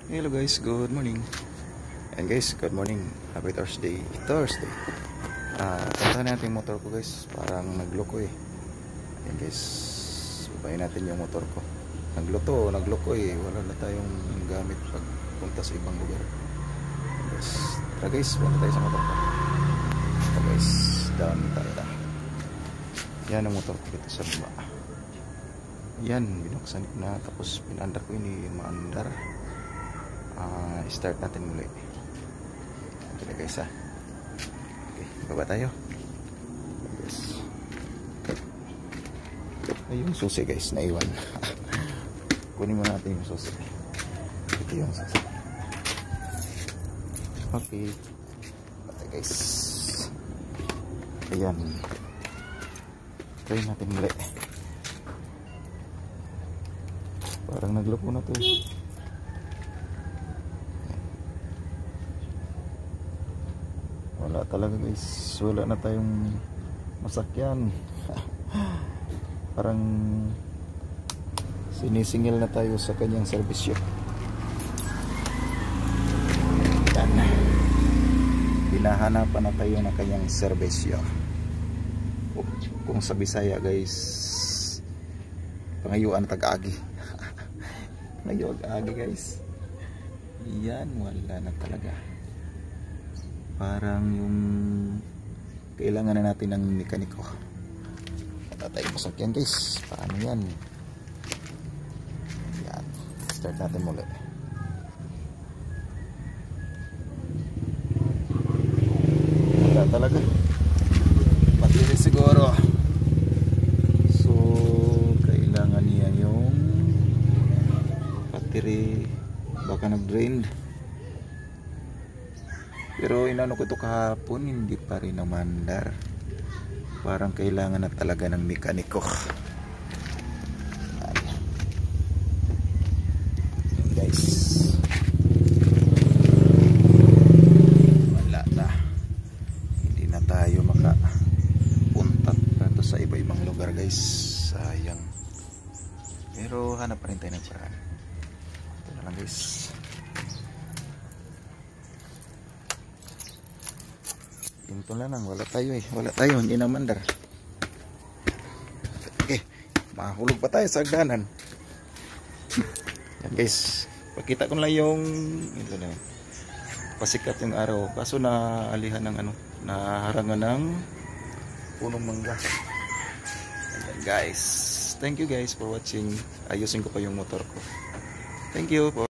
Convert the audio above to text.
Hello guys, good morning. And guys, good morning. Happy Thursday. Punta natin yung motor ko guys. Parang nagloko eh. Ayan guys, babayin natin yung motor ko. Nagloko eh. Wala na tayong gamit pag punta sa ibang lugar. Guys, tara guys, punta tayo sa motor ko. Tara guys, down tayo na. Yan ang motor ko dito sa baba. Yan, binuksan ko na. Tapos pinandar ko ini maandar. Start natin muli. Ito na guys ha. Okay, baba tayo. Yes. Ay, yung susi guys, naiwan. Kunin mo natin yung susi. Ito yung susi. Okay. Okay guys. Ayan. Try natin muli. Parang nagloko na to eh. Wala talaga guys, wala na tayong masakyan. Parang sinisingil na tayo sa kanyang serbisyo. Yan, hinahanapan na tayo ng kanyang serbisyo. Kung sa Bisaya guys, pangayuan tag-agi. Pangayuan agi guys. Yan, wala na talaga. Parang yung kailangan na natin ng mekaniko. Wala tayong masakyan guys. Paano yan? Yan. Start natin muli. Wala talaga. Battery siguro. So kailangan niya yung battery. Baka nag-drained. Pero inano ko ito kahapon, hindi pa rin namandar. Parang kailangan na talaga ng mekaniko. Ayan guys. Wala na. Hindi na tayo makapunta dito sa iba-ibang lugar guys. Sayang. Pero hanap pa rin tayo ng paraan. Ito na lang guys. Ito na lang, wala tayo eh. Wala tayo, hindi na mandar. Okay, mahulog pa tayo sa hagdanan. Yan guys, pakita ko lang yung ito na, pasikat yung araw. Kaso naalihan ng ano, naharangan ng punong mangga. Ayan guys, thank you guys for watching. Ayusin ko pa yung motor ko. Thank you po.